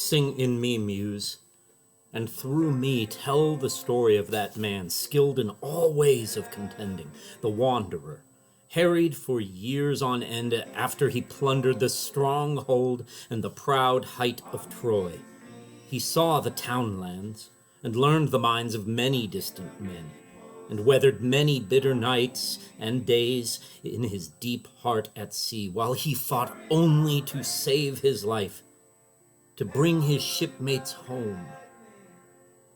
Sing in me, muse, and through me tell the story of that man, skilled in all ways of contending, the wanderer, harried for years on end after he plundered the stronghold and the proud height of Troy. He saw the townlands, and learned the minds of many distant men, and weathered many bitter nights and days in his deep heart at sea, while he fought only to save his life, to bring his shipmates home.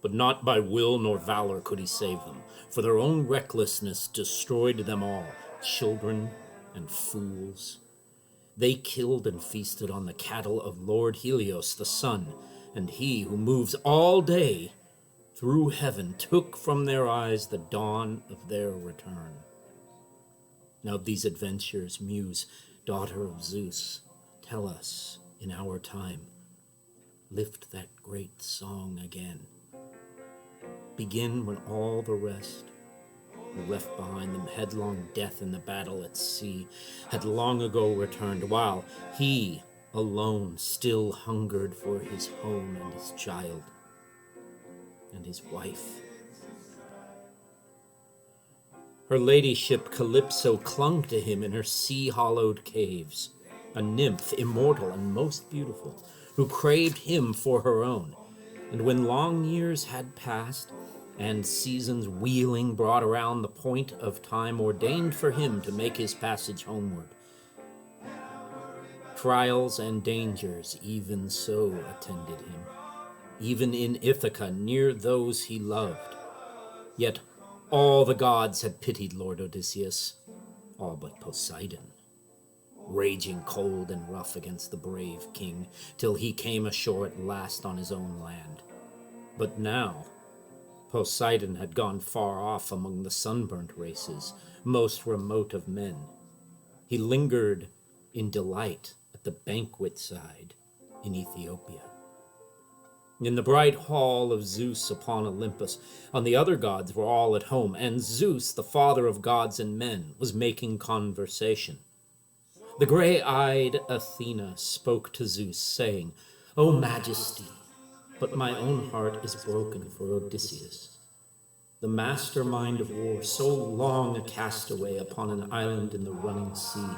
But not by will nor valor could he save them, for their own recklessness destroyed them all, children and fools. They killed and feasted on the cattle of Lord Helios the sun, and he who moves all day through heaven took from their eyes the dawn of their return. Now these adventures, Muse, daughter of Zeus, tell us in our time. Lift that great song again. Begin when all the rest who left behind them headlong death in the battle at sea had long ago returned, while he alone still hungered for his home and his child and his wife. Her ladyship Calypso clung to him in her sea-hollowed caves, a nymph immortal and most beautiful, who craved him for her own. And when long years had passed, and seasons wheeling brought around the point of time ordained for him to make his passage homeward, trials and dangers even so attended him, even in Ithaca near those he loved. Yet all the gods had pitied Lord Odysseus, all but Poseidon, raging cold and rough against the brave king, till he came ashore at last on his own land. But now Poseidon had gone far off among the sunburnt races, most remote of men. He lingered in delight at the banquet side in Ethiopia. In the bright hall of Zeus upon Olympus, on the other gods were all at home, and Zeus, the father of gods and men, was making conversation. The gray-eyed Athena spoke to Zeus, saying, "O Majesty, but my own heart is broken for Odysseus, the mastermind of war, so long a castaway upon an island in the running sea,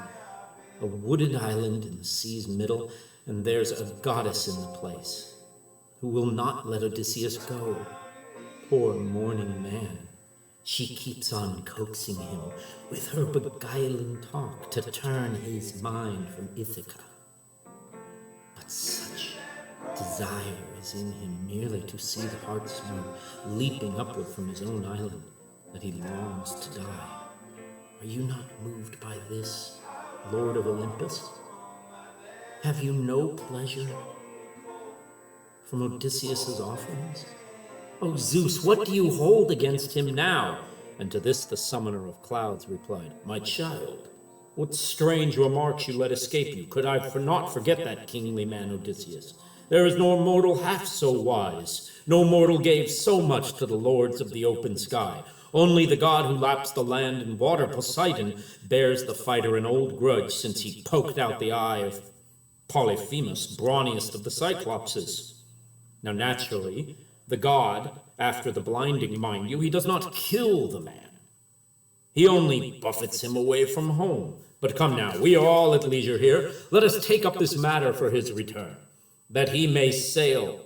a wooded island in the sea's middle, and there's a goddess in the place, who will not let Odysseus go. Poor mourning man, she keeps on coaxing him with her beguiling talk to turn his mind from Ithaca. But such desire is in him merely to see the heartsmoon leaping upward from his own island, that he longs to die. Are you not moved by this, Lord of Olympus? Have you no pleasure from Odysseus's offerings? O Zeus, what do you hold against him now?" And to this the summoner of clouds replied, "My child, what strange remarks you let escape you. Could I not forget that kingly man Odysseus? There is no mortal half so wise. No mortal gave so much to the lords of the open sky. Only the god who laps the land and water, Poseidon, bears the fighter an old grudge since he poked out the eye of Polyphemus, brawniest of the Cyclopses. Now naturally, the god, after the blinding, mind you, he does not kill the man. He only buffets him away from home. But come now, we are all at leisure here. Let us take up this matter for his return, that he may sail.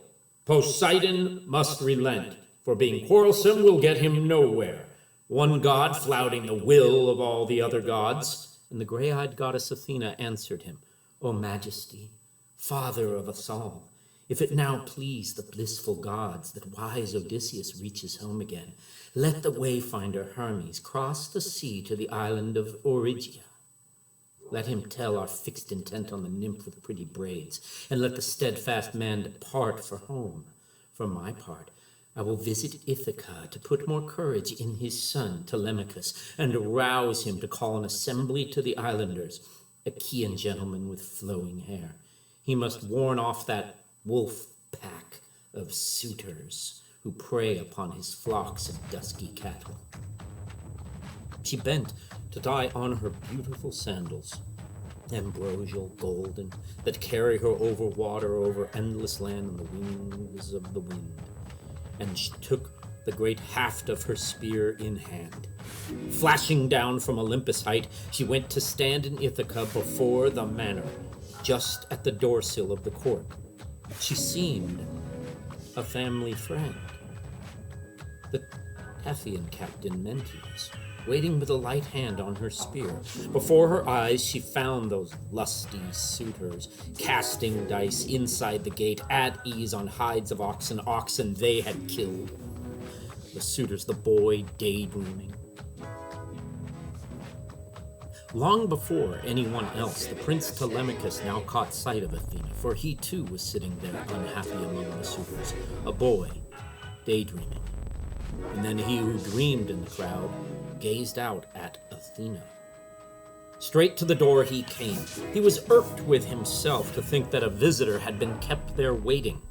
Poseidon must relent, for being quarrelsome will get him nowhere. One god flouting the will of all the other gods." And the gray-eyed goddess Athena answered him, "O Majesty, father of us all, if it now please the blissful gods that wise Odysseus reaches home again, let the wayfinder Hermes cross the sea to the island of Orygia. Let him tell our fixed intent on the nymph with pretty braids, and let the steadfast man depart for home. For my part, I will visit Ithaca to put more courage in his son Telemachus, and arouse him to call an assembly to the islanders, a Chian gentleman with flowing hair. He must warn off that wolf pack of suitors who prey upon his flocks of dusky cattle." She bent to tie on her beautiful sandals. ambrosial, golden, that carry her over water, over endless land on the wings of the wind. And she took the great haft of her spear in hand. Flashing down from Olympus' height, she went to stand in Ithaca before the manor, just at the doorsill of the court. She seemed a family friend, the Taphian captain Mentes, waiting with a light hand on her spear. Before her eyes she found those lusty suitors, casting dice inside the gate, at ease on hides of oxen they had killed. The suitors, the boy daydreaming. Long before anyone else, the Prince Telemachus now caught sight of Athena, for he too was sitting there unhappy among the suitors, a boy, daydreaming. And then he who dreamed in the crowd gazed out at Athena. Straight to the door he came. He was irked with himself to think that a visitor had been kept there waiting,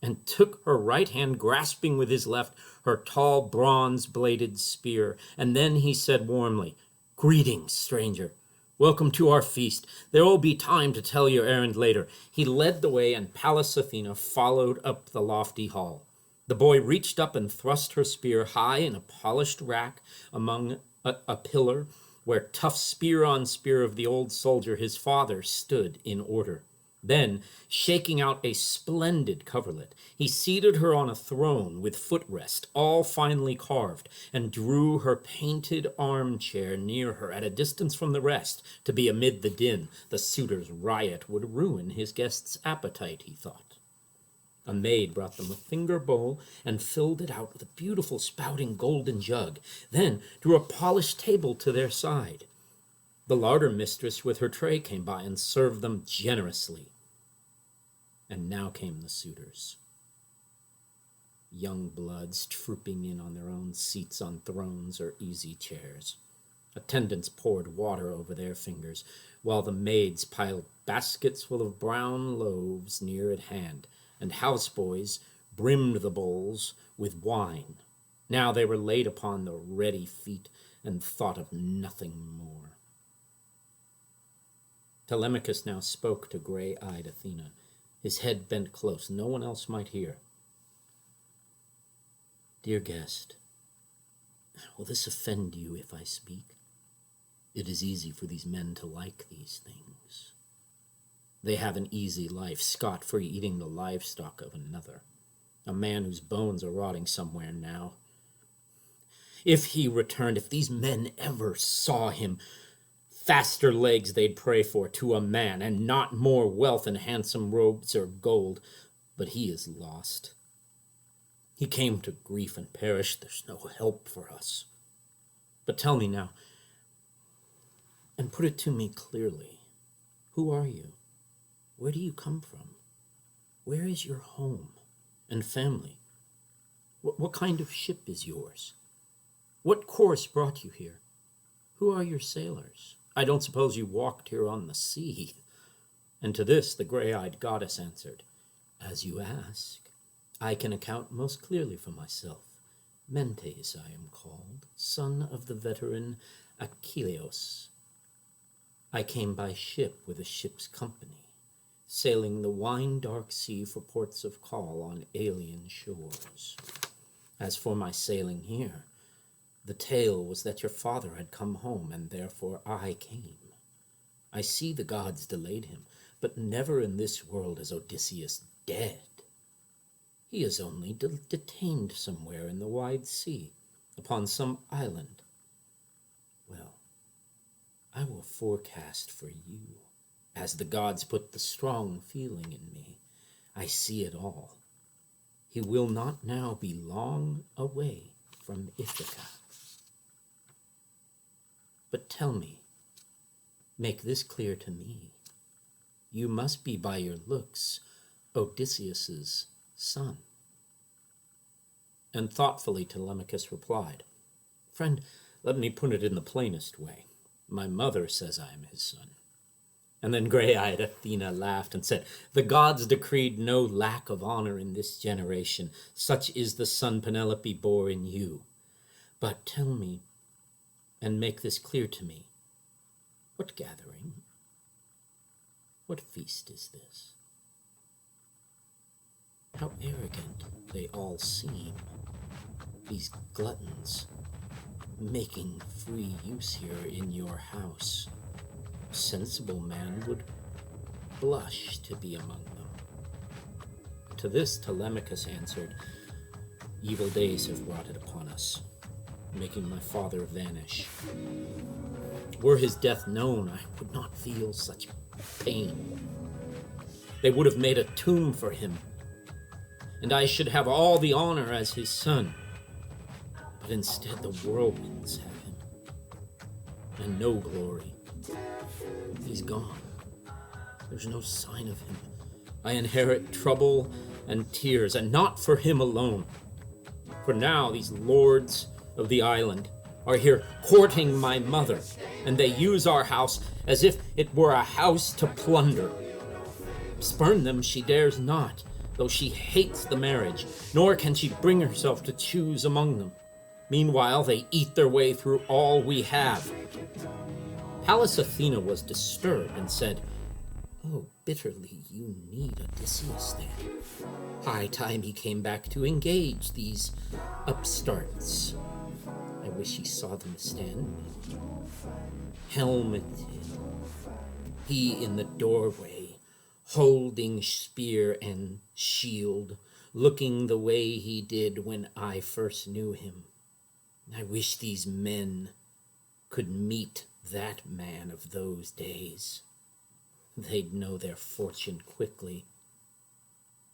and took her right hand, grasping with his left her tall bronze-bladed spear. And then he said warmly, "Greetings, stranger. Welcome to our feast. There will be time to tell your errand later." He led the way, and Pallas Athena followed up the lofty hall. The boy reached up and thrust her spear high in a polished rack among a pillar, where tough spear on spear of the old soldier, his father, stood in order. Then, shaking out a splendid coverlet, he seated her on a throne with footrest, all finely carved, and drew her painted armchair near her at a distance from the rest, to be amid the din. The suitor's riot would ruin his guest's appetite, he thought. A maid brought them a finger bowl and filled it out with a beautiful spouting golden jug, then drew a polished table to their side. The larder mistress with her tray came by and served them generously. And now came the suitors. Young bloods trooping in on their own seats on thrones or easy chairs. Attendants poured water over their fingers, while the maids piled baskets full of brown loaves near at hand, and houseboys brimmed the bowls with wine. Now they were laid upon the ready feet and thought of nothing more. Telemachus now spoke to gray-eyed Athena, his head bent close. No one else might hear. "Dear guest, will this offend you if I speak? It is easy for these men to like these things. They have an easy life, scot-free, eating the livestock of another, a man whose bones are rotting somewhere now. If he returned, if these men ever saw him, faster legs they'd pray for to a man, and not more wealth and handsome robes or gold. But he is lost. He came to grief and perished. There's no help for us. But tell me now, and put it to me clearly, who are you? Where do you come from? Where is your home and family? What kind of ship is yours? What course brought you here? Who are your sailors? I don't suppose you walked here on the sea." And to this the gray-eyed goddess answered, "As you ask, I can account most clearly for myself. Mentes I am called, son of the veteran Achilleus. I came by ship with a ship's company, sailing the wine-dark sea for ports of call on alien shores. As for my sailing here, the tale was that your father had come home, and therefore I came. I see the gods delayed him, but never in this world is Odysseus dead. He is only detained somewhere in the wide sea, upon some island. Well, I will forecast for you, as the gods put the strong feeling in me. I see it all. He will not now be long away from Ithaca. But tell me, make this clear to me. You must be, by your looks, Odysseus's son." And thoughtfully Telemachus replied, "Friend, let me put it in the plainest way. My mother says I am his son." And then gray-eyed Athena laughed and said, "The gods decreed no lack of honor in this generation. Such is the son Penelope bore in you. But tell me, and make this clear to me, what gathering What feast is this? How arrogant they all seem, these gluttons, making free use here in your house. A sensible man would blush to be among them. To this Telemachus answered, Evil days have brought it upon us, making my father vanish. Were his death known, I would not feel such pain. They would have made a tomb for him, and I should have all the honor as his son. But instead the whirlwinds have him, and no glory. He's gone. There's no sign of him. I inherit trouble and tears, and not for him alone. For now these lords of the island are here courting my mother, and they use our house as if it were a house to plunder. Spurn them she dares not, though she hates the marriage, nor can she bring herself to choose among them. Meanwhile, they eat their way through all we have. Pallas Athena was disturbed and said, Oh, bitterly you need Odysseus then. High time he came back to engage these upstarts. I wish he saw them stand, helmeted, he in the doorway, holding spear and shield, looking the way he did when I first knew him. I wish these men could meet that man of those days. They'd know their fortune quickly.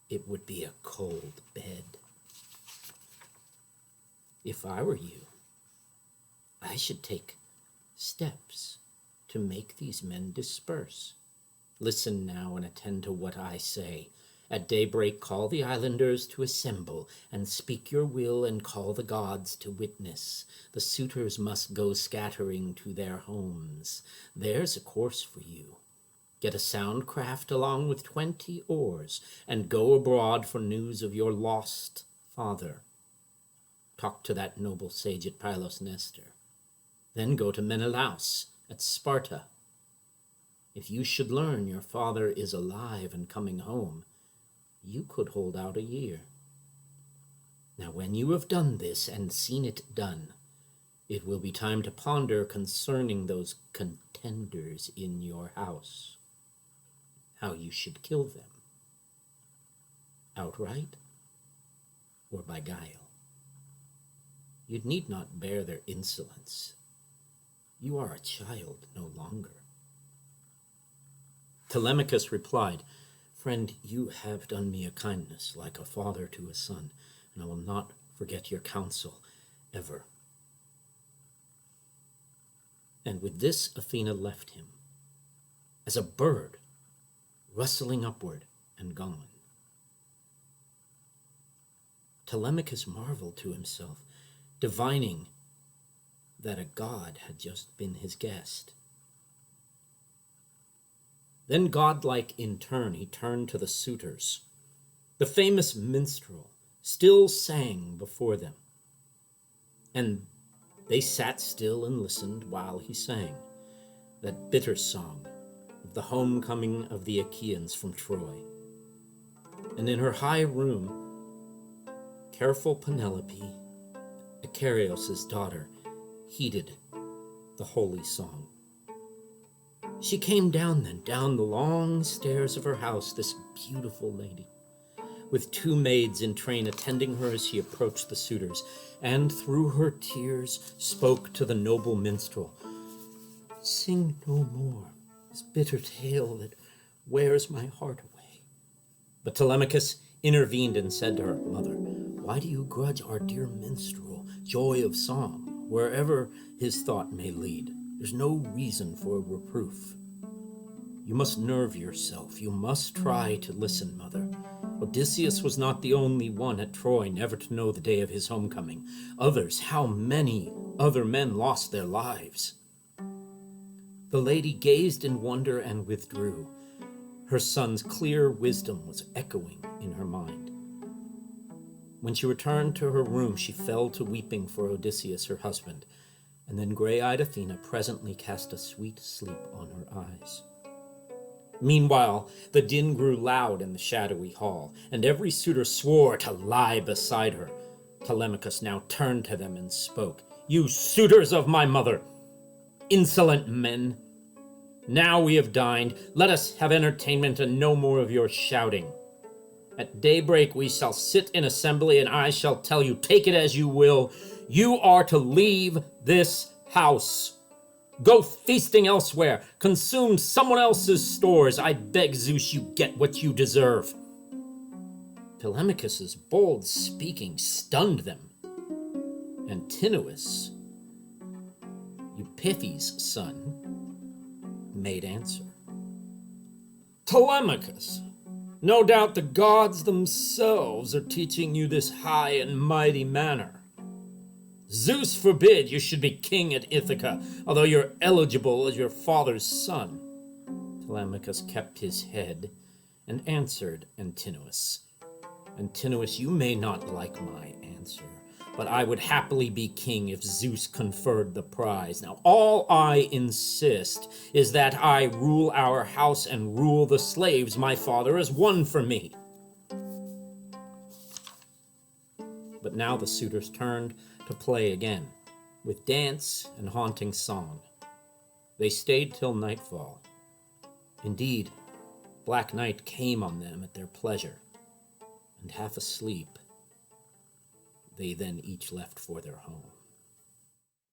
It would be a cold bed. If I were you, I should take steps to make these men disperse. Listen now and attend to what I say. At daybreak call the islanders to assemble, and speak your will and call the gods to witness. The suitors must go scattering to their homes. There's a course for you. Get a sound craft along with 20 oars, and go abroad for news of your lost father. Talk to that noble sage at Pylos Nestor. Then go to Menelaus at Sparta. If you should learn your father is alive and coming home, you could hold out a year. Now when you have done this and seen it done, it will be time to ponder concerning those contenders in your house, how you should kill them, outright or by guile. You need not bear their insolence. You are a child no longer. Telemachus replied, Friend, you have done me a kindness, like a father to a son, and I will not forget your counsel ever. And with this Athena left him, as a bird rustling upward and gone. Telemachus marveled to himself, divining that a god had just been his guest. Then, godlike in turn, he turned to the suitors. The famous minstrel still sang before them, and they sat still and listened while he sang that bitter song of the homecoming of the Achaeans from Troy. And in her high room, careful Penelope, Icarios' daughter, heeded the holy song. She came down the long stairs of her house, this beautiful lady, with 2 maids in train attending her as she approached the suitors, and through her tears spoke to the noble minstrel, Sing no more this bitter tale that wears my heart away. But Telemachus intervened and said to her, Mother, why do you grudge our dear minstrel joy of song, wherever his thought may lead? There's no reason for reproof. You must nerve yourself. You must try to listen, Mother. Odysseus was not the only one at Troy never to know the day of his homecoming. Others, how many other men lost their lives? The lady gazed in wonder and withdrew. Her son's clear wisdom was echoing in her mind. When she returned to her room, she fell to weeping for Odysseus, her husband, and then gray-eyed Athena presently cast a sweet sleep on her eyes. Meanwhile, the din grew loud in the shadowy hall, and every suitor swore to lie beside her. Telemachus now turned to them and spoke. You suitors of my mother, insolent men, now we have dined, let us have entertainment and no more of your shouting. At daybreak we shall sit in assembly, and I shall tell you, take it as you will, you are to leave this house. Go feasting elsewhere, consume someone else's stores. I beg Zeus you get what you deserve. Telemachus's bold speaking stunned them. Antinous, Eupiphes' son, made answer. Telemachus, no doubt the gods themselves are teaching you this high and mighty manner. Zeus forbid you should be king at Ithaca, although you're eligible as your father's son. Telemachus kept his head and answered Antinous. Antinous, you may not like my answer, but I would happily be king if Zeus conferred the prize. Now, all I insist is that I rule our house and rule the slaves my father has won for me. But now the suitors turned to play again, with dance and haunting song. They stayed till nightfall. Indeed, black night came on them at their pleasure, and half asleep, they then each left for their home.